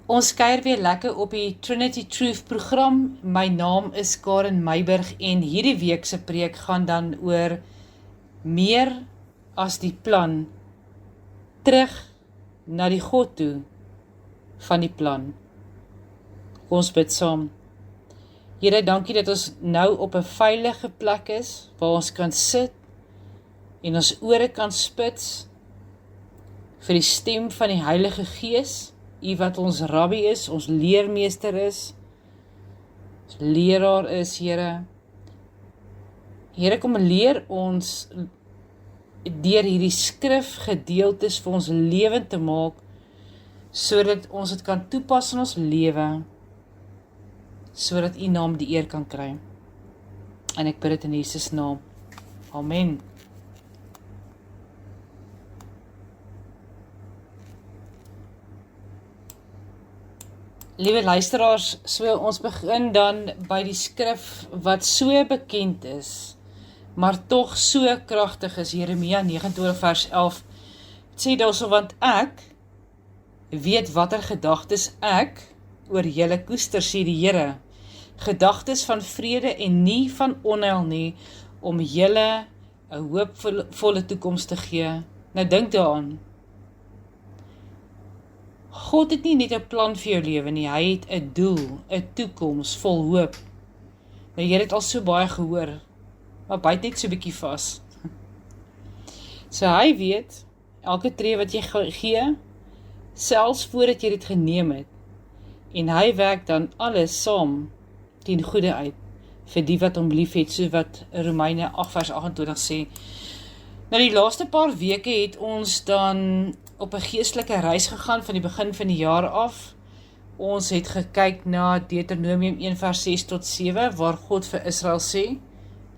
Ons kuier weer lekker op die Trinity Truth program. My naam is Karen Meiburg en hierdie week se preek gaan dan oor meer as die plan, terug na die God toe van die plan. Ons bid saam. Here, dankie dat ons nou op 'n veilige plek is, waar ons kan sit en ons ore kan spits vir die stem van die Heilige Gees, U wat ons rabbi is, ons leermeester is, ons leraar is, Here. Here, kom leer ons deur hierdie skrifgedeeltes vir ons lewend te maak, sodat ons dit kan toepas in ons lewe, sodat U naam die eer kan kry. En ek bid dit in Jesus naam. Amen. Liewe luisteraars, so ons begin dan by die skrif wat so bekend is, maar tog so kragtig is, Jeremia 29 vers 11. Het sê daarso, want ek weet watter gedagtes ek oor julle koester, sê die Here, gedagtes van vrede en nie van onheil nie, om julle 'n hoopvolle toekoms te gee. Nou dink daaraan. God het nie net 'n plan vir jou lewe nie, hy het 'n doel, 'n toekoms vol hoop. Nou jy het al so baie gehoor, maar byt net so 'n bietjie vas. So hy weet, elke tree wat jy gee, selfs voordat jy dit geneem het, en hy werk dan alles saam ten goeie uit, vir die wat hom lief het, so wat Romeine 8 vers 28 sê. Nou die laaste paar weke het ons dan op 'n geestelike reis gegaan van die begin van die jaar af. Ons het gekyk na Deuteronomium 1 vers 6 tot 7, waar God vir Israel sê,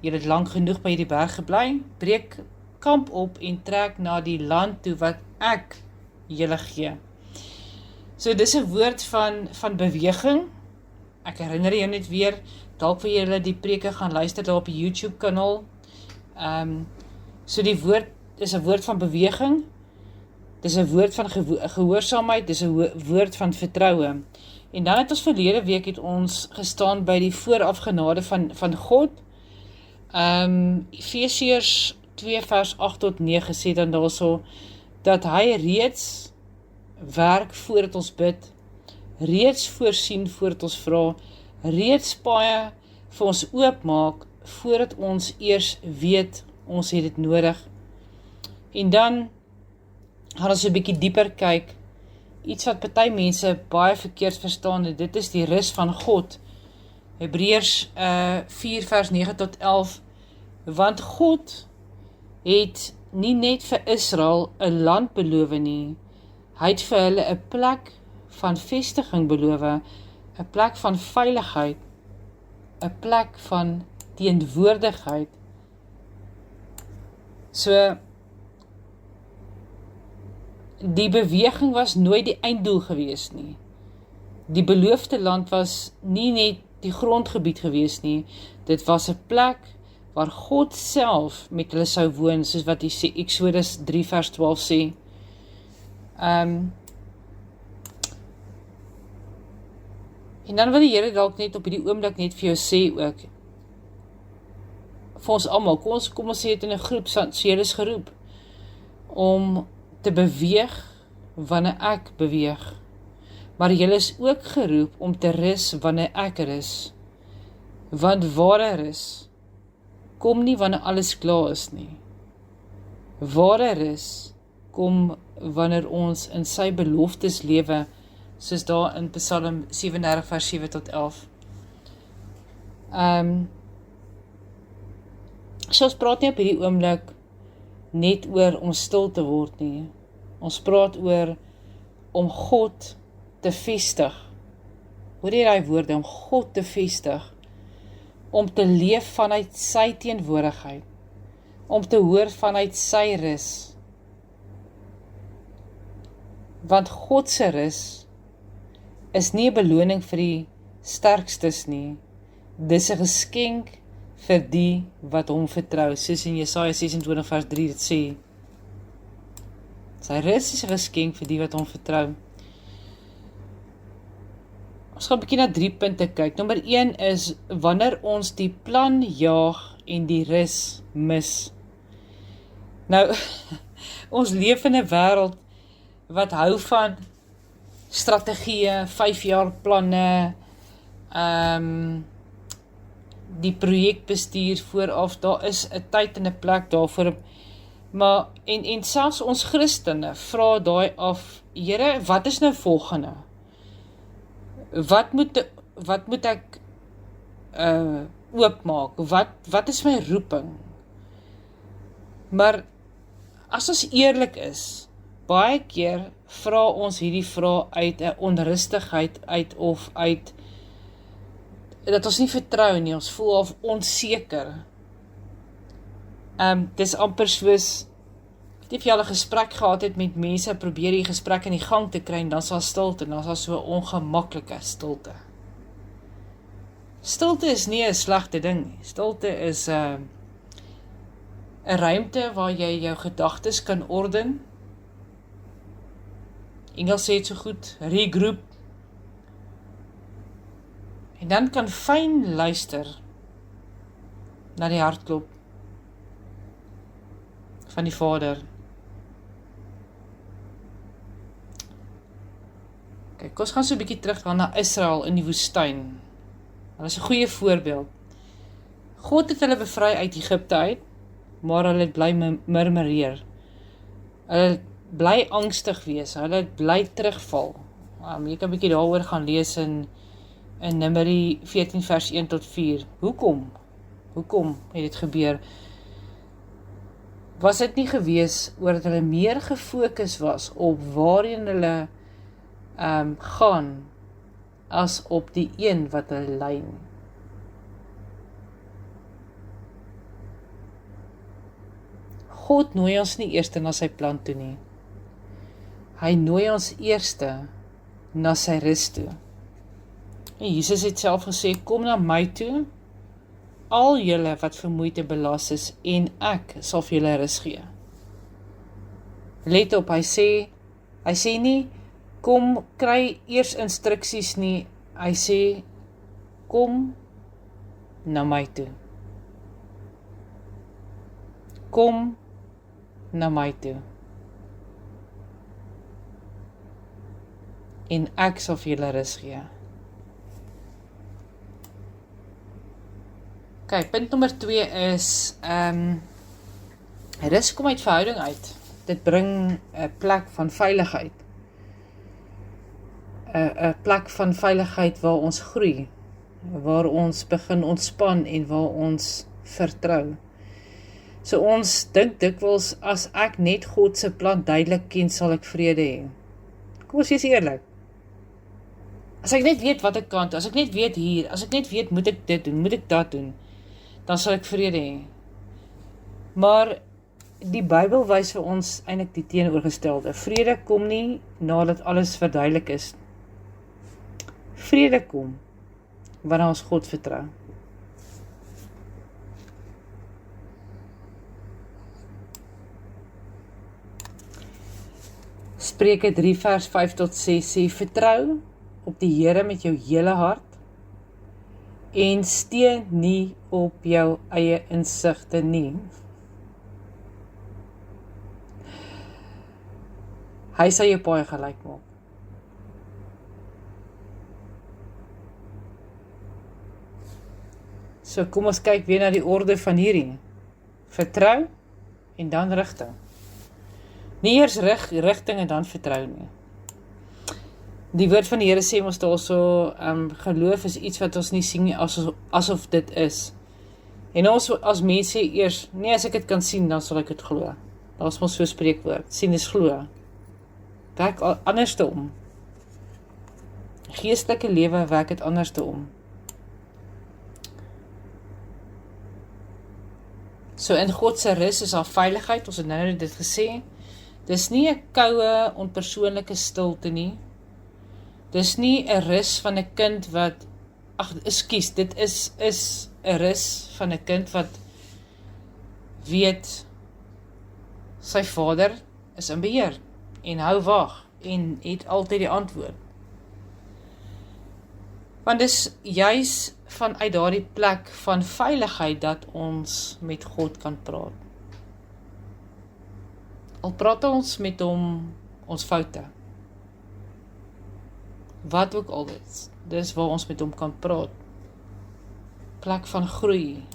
julle het lank genoeg by hierdie berg gebly, breek kamp op en trek na die land toe wat ek julle gee. So dis 'n woord van beweging. Ek herinner jou net weer, dalk vir julle die preke gaan luister daar op die YouTube kanaal. So die woord is 'n woord van beweging. Dis 'n woord van gehoorsaamheid, dis 'n woord van vertroue. En dan het ons verlede week het ons gestaan by die voorafgenade van God. Efesiërs 2 vers 8 tot 9 sê dan daarso, dat hy reeds werk voordat ons bid, reeds voorsien voordat ons vra, reeds paaie vir ons oopmaak, voordat ons eers weet, ons het dit nodig. En dan gaan ons 'n bietjie dieper kyk, iets wat party mense baie verkeerd verstaan, en dit is die rus van God. Hebreërs 4 vers 9 tot 11, want God het nie net vir Israel 'n land beloof nie, hy het vir hulle 'n plek van vestiging beloof, 'n plek van veiligheid, 'n plek van teenwoordigheid. So, die beweging was nooit die einddoel gewees nie. Die beloofde land was nie net die grondgebied gewees nie, dit was 'n plek waar God self met hulle sou woon, soos wat die Exodus 3 vers 12 sê. En dan wil die Here dalk net op hierdie oomblik net vir jou sê ook, vir ons almal, kom ons sê dit in 'n groep, so jy is geroep, om te beweeg wanneer ek beweeg, maar jy is ook geroep om te rus wanneer ek rus, want ware rus kom nie wanneer alles klaar is nie. Ware rus kom wanneer ons in sy beloftes lewe, soos daar in Psalm 37 vers 7 tot 11. So ons praat nie op hierdie oomblik net oor om stil te word nie. Ons praat oor om God te vestig. Hoor jy daai woorde, om God te vestig, om te leef vanuit sy teenwoordigheid, om te hoor vanuit sy rus. Want God se rus is nie 'n beloning vir die sterkstes nie, dis 'n geskenk vir die wat hom vertrou, soos in Jesaja 26 vers 3 dit sê. Sy rus is 'n geskenk vir die wat hom vertrou. Ons gaan 'n bietjie na 3 punte kyk. Nommer 1 is wanneer ons die plan jaag en die rus mis. Nou, ons leef in 'n wêreld wat hou van strategieë, 5-jaar planne, die projekbestuur vooraf, daar is 'n tyd en 'n plek daarvoor, maar, en selfs ons Christene vra daai af, Here, wat is nou volgende? Wat moet ek oopmaak? Wat is my roeping? Maar, as ons eerlik is, baie keer vra ons hierdie vraag uit 'n onrustigheid uit of uit dat ons nie vertrou nie, ons voel of onseker. Dis amper soos, of jy al 'n gesprek gehad het met mense, probeer die gesprek in die gang te kry, en dan is daar stilte, en dan is daar so 'n ongemaklike stilte. Stilte is nie 'n slegte ding nie. Stilte is 'n ruimte waar jy jou gedagtes kan orden. Engels sê dit so goed, regroup. En dan kan fyn luister na die hartklop van die Vader. Kyk, ons gaan so 'n bietjie terug na Israel in die woestyn. Hulle is 'n goeie voorbeeld. God het hulle bevry uit Egipte uit, maar hulle het bly murmureer. Hulle het bly angstig wees, hulle het bly terugval. Jy kan 'n bietjie daaroor gaan lees in Numeri 14 vers 1 tot 4. Hoekom het dit gebeur? Was dit nie gewees oor dat hulle meer gefokus was op waarheen hulle gaan, as op die een wat hulle lei? God nooi ons nie eerste na sy plan toe nie. Hy nooi ons eerste na sy rus toe. En Jesus het self gesê, kom na my toe, al julle wat vermoeid en belas is, en ek sal vir julle rus gee. Let op, hy sê nie, kom kry eers instruksies nie, hy sê, kom na my toe. Kom na my toe. En ek sal vir julle rus gee. Kijk, punt nommer 2 is, rus kom uit verhouding uit. Dit bring 'n plek van veiligheid. 'n plek van veiligheid waar ons groei, waar ons begin ontspan en waar ons vertrou. So ons dink dikwels, as ek net God se plan duidelik ken, sal ek vrede hê. Kom ons wees eerlik. As ek net weet wat ek kan, as ek net weet hier, as ek net weet, moet ek dit doen, moet ek dat doen, dan sal ek vrede hê. Maar die Bybel wys vir ons eintlik die teenoorgestelde. Vrede kom nie nadat alles verduidelik is. Vrede kom wanneer ons God vertrou. Spreuke 3 vers 5 tot 6 sê, vertrou op die Here met jou hele hart en steun nie op jou eie insigte nie. Hy sal jou paai gelyk maak. So kom ons kyk weer na die orde van hierdie. Vertrou en dan rigting. Nie eers rigting en dan vertrou nie. Die woord van die Here sê ons daarso, geloof is iets wat ons nie sien nie, asof dit is. En ons as mense sê eers, nee, as ek dit kan sien, dan sal ek dit glo. Daar is ons so spreekwoord, sien is glo. Werk anderste om. Geestelike lewe werk het anderste om. So in God se rus is daar veiligheid, ons het nou dit gesê. Dis nie 'n koue, onpersoonlike stilte nie. Dis nie 'n rus van 'n kind wat, dit is 'n rus van 'n kind wat weet, sy vader is in beheer, en hou wag, en het altyd die antwoord. Want dis juis vanuit daardie plek van veiligheid dat ons met God kan praat. Al praat ons met hom ons foute. Wat ook al dis waar ons met hom kan praat. Plek van groei.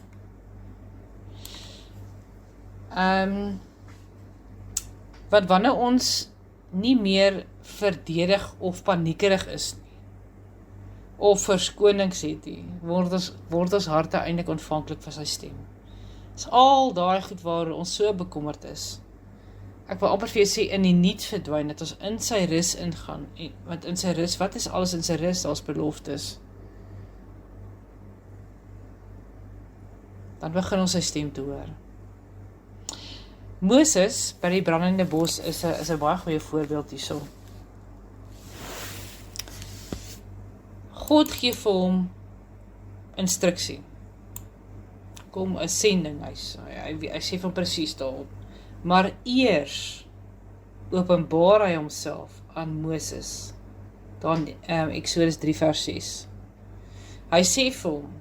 Want wanneer ons nie meer verdedig of paniekerig is nie, of verskonings het nie, word ons harte eintlik ontvanklik vir sy stem. Dis al daai goed waar ons so bekommerd is. Ek wil amper vir jou sê, in die niets verdwyn, dat ons in sy rus ingaan. Want in sy rus, wat is alles in sy rus? Daar's beloftes. Dan begin ons sy stem te hoor. Moses by die brandende bos is 'n baie goeie voorbeeld hierso. God gee vir hom instruksie. Kom 'n sending, hy sê van presies daarop. Maar eers openbaar hy homself aan Moses. Dan Exodus 3 vers 6. Hy sê vir hom,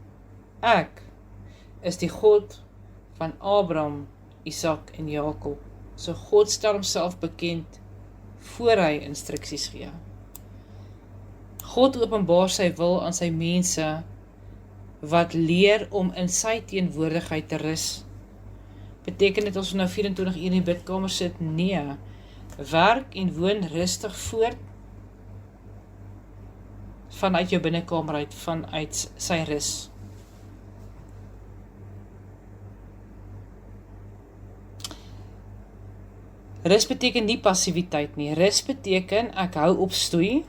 ek is die God van Abraham, Isak en Jakob. So God stel homself bekend voor hy instruksies gee. God openbaar sy wil aan sy mense wat leer om in sy teenwoordigheid te rus. Beteken dit ons nou 24 uur in die bidkamer sit? Nee. Werk en woon rustig voort vanuit jou binnekamer uit, vanuit sy rus. Rus beteken nie passiwiteit nie. Rus beteken ek hou op stoei,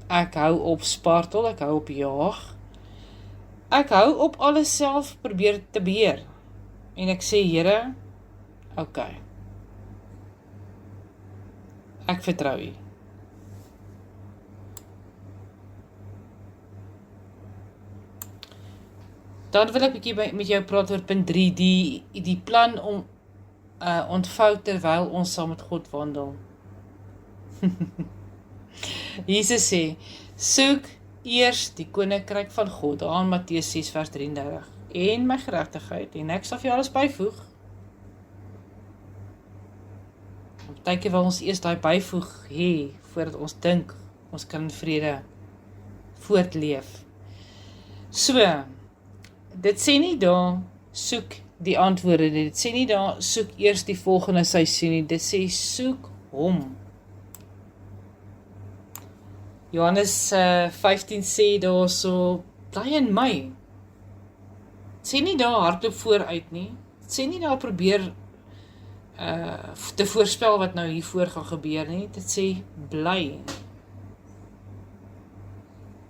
ek hou op spartel, ek hou op jaag, ek hou op alles self probeer te beheer. En ek sê, Here, okay, ek vertrou U. Dan wil ek 'n bietjie met jou praat oor punt 3, die plan om ontvou terwyl ons saam met God wandel. Jesus sê, soek eers die koninkryk van God, daar in Matteus 6 vers 33, en my geregtigheid, en ek sal vir jou alles byvoeg. Partykeer wil ons eers daai byvoeg hê, voordat ons dink, ons kan in vrede voortleef. So, dit sê nie daar, soek die antwoorde nie, dit sê nie daar, soek eers die volgende seisoen nie, dit sê, soek hom. Johannes 15 sê daar so, bly in my. Het sê nie daar hardloop vooruit nie, het sê nie daar probeer te voorspel wat nou hiervoor gaan gebeur nie, dit sê bly.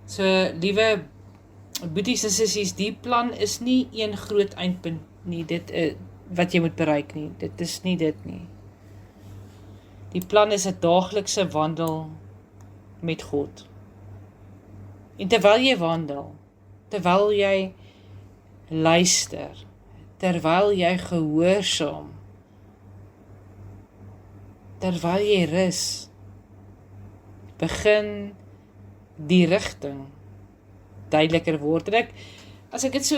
So, liewe boeties en sissies, die plan is nie een groot eindpunt nie, dit wat jy moet bereik nie, dit is nie dit nie. Die plan is 'n daaglikse wandel met God. En terwyl jy wandel, terwyl jy luister, terwyl jy gehoorsaam, terwyl jy rus, begin die rigting duideliker word. En as ek dit so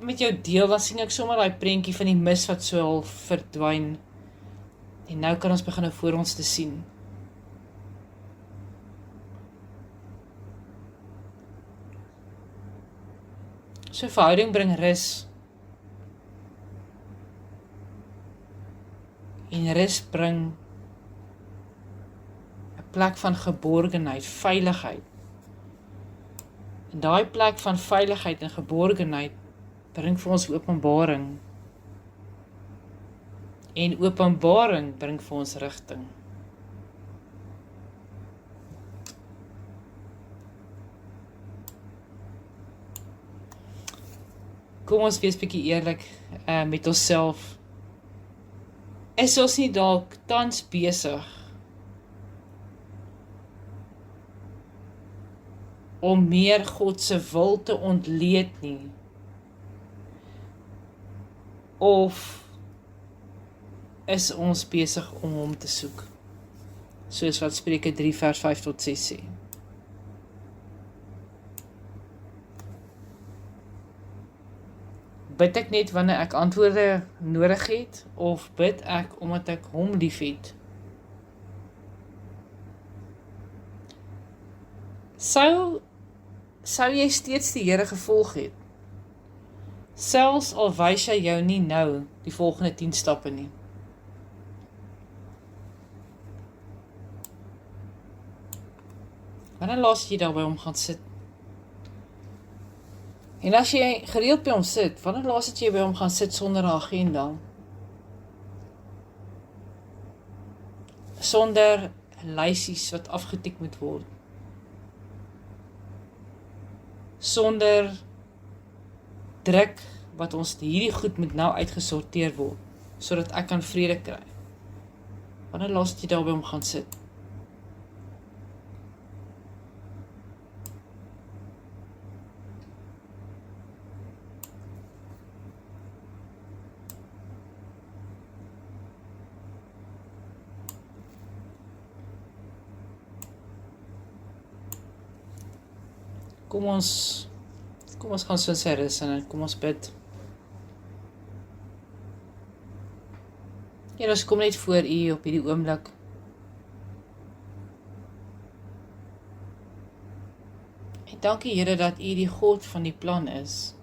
met jou deel, dan sien ek sommer daai prentjie van die mis wat so al verdwyn. En nou kan ons begin voor ons te sien. So verhouding bring rus. En rus bring 'n plek van geborgenheid, veiligheid. En daai plek van veiligheid en geborgenheid bring vir ons openbaring. En openbaring bring vir ons rigting. Kom ons wees bietjie eerlik met onsself. Is ons nie dalk tans besig om meer God se wil te ontleed nie? Of is ons besig om hom te soek? Soos wat Spreuke 3 vers 5 tot 6 sê. Bid ek net wanneer ek antwoorde nodig het, of bid ek omdat ek hom lief het? Sou jy steeds die Here gevolg het, selfs al wys hy jou nie nou die volgende 10 stappe nie? Wanneer laas jy daar by hom gaan sit? En as jy gereeld by hom sit, wanneer laas het jy by hom gaan sit sonder 'n agenda? Sonder lysies wat afgetik moet word? Sonder druk wat ons hierdie goed moet nou uitgesorteer word, sodat ek kan vrede kry? Wanneer laas het jy daar by hom gaan sit? Kom ons gaan so sy rus en kom ons bid. Here, ons kom net voor U op hierdie oomblik. En dankie Here dat U die God van die plan is.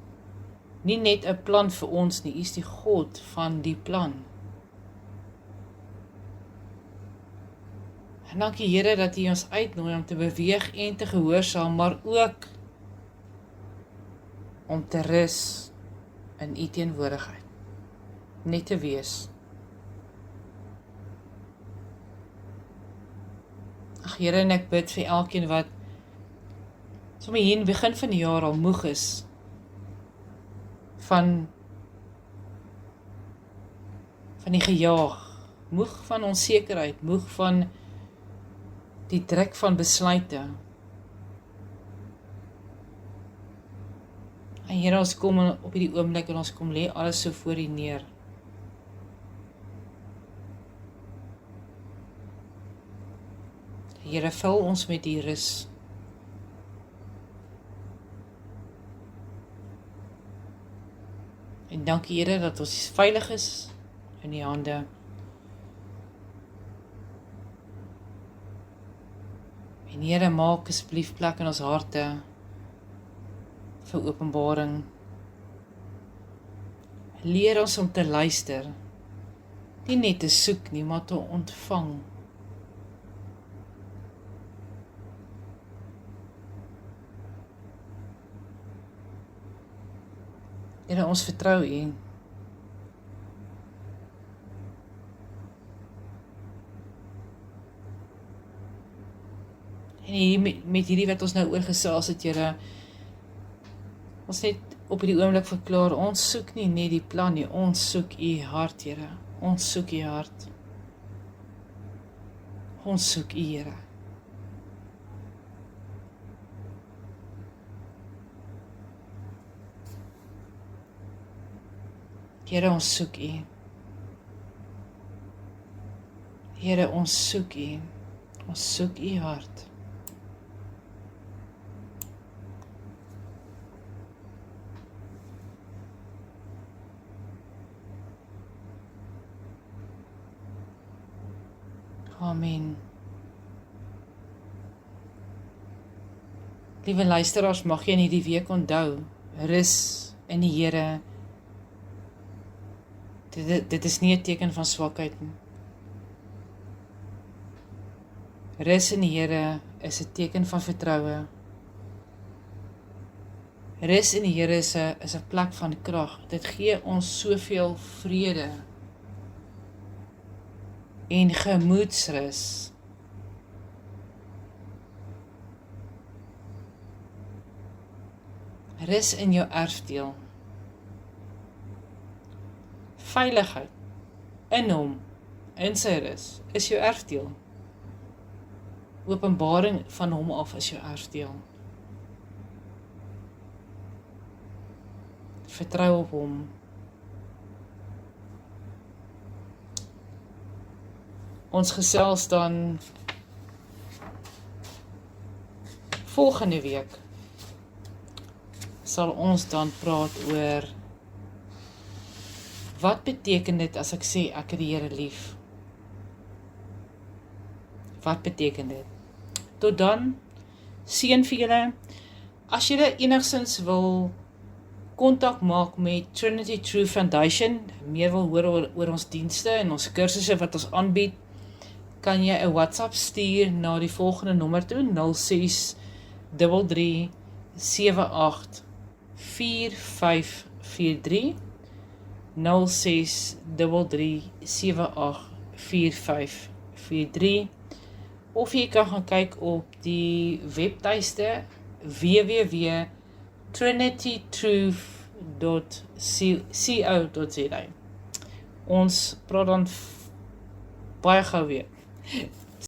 Nie net 'n plan vir ons nie, U is die God van die plan. En dankie Here dat U ons uitnooi om te beweeg en te gehoorsaam, maar ook om te rus in U teenwoordigheid, net te wees. Ag Here, en ek bid vir elkeen wat sommer hier in die begin van die jaar al moeg is van die gejaag, moeg van onsekerheid, moeg van die druk van besluite. En Here, ons kom op hierdie oomblik en ons kom lê alles so voor U neer. Here, vul ons met die rus. En dankie Here dat ons veilig is in U hande. En Here, maak asseblief plek in ons harte vir openbaring. Leer ons om te luister, nie net te soek nie, maar te ontvang. Here, ons vertrou U. En met hierdie wat ons nou oorgesels het, Here, ons net op hierdie oomblik verklaar, ons soek nie net die plan nie, ons soek U hart, Here. Ons soek U hart. Ons soek U, Here. Here, ons soek U. Here, ons soek U. Ons soek U hart. Amen. Liewe luisteraars, mag jy in hierdie week onthou, rus in die Here. Dit is nie 'n teken van swakheid nie. Rus in die Here is 'n teken van vertroue. Rus in die Here is 'n plek van krag. Dit gee ons soveel vrede en gemoedsrus. Rus in jou erfdeel. Veiligheid in hom, in sy rus, is jou erfdeel. Openbaring van hom af is jou erfdeel. Vertrou op hom. Ons gesels dan volgende week. Sal ons dan praat oor Wat beteken dit as ek sê ek het die Here lief? Wat beteken dit? Tot dan, seën vir julle. As julle enigsins wil kontak maak met Trinity True Foundation, meer wil hoor oor ons dienste en ons kursusse wat ons aanbied, kan jy 'n WhatsApp stuur na die volgende nommer toe, 0633 78 4543, 0633 78 4543, of jy kan gaan kyk op die webtuiste www.trinitytruth.co.za. Ons praat dan baie gou weer.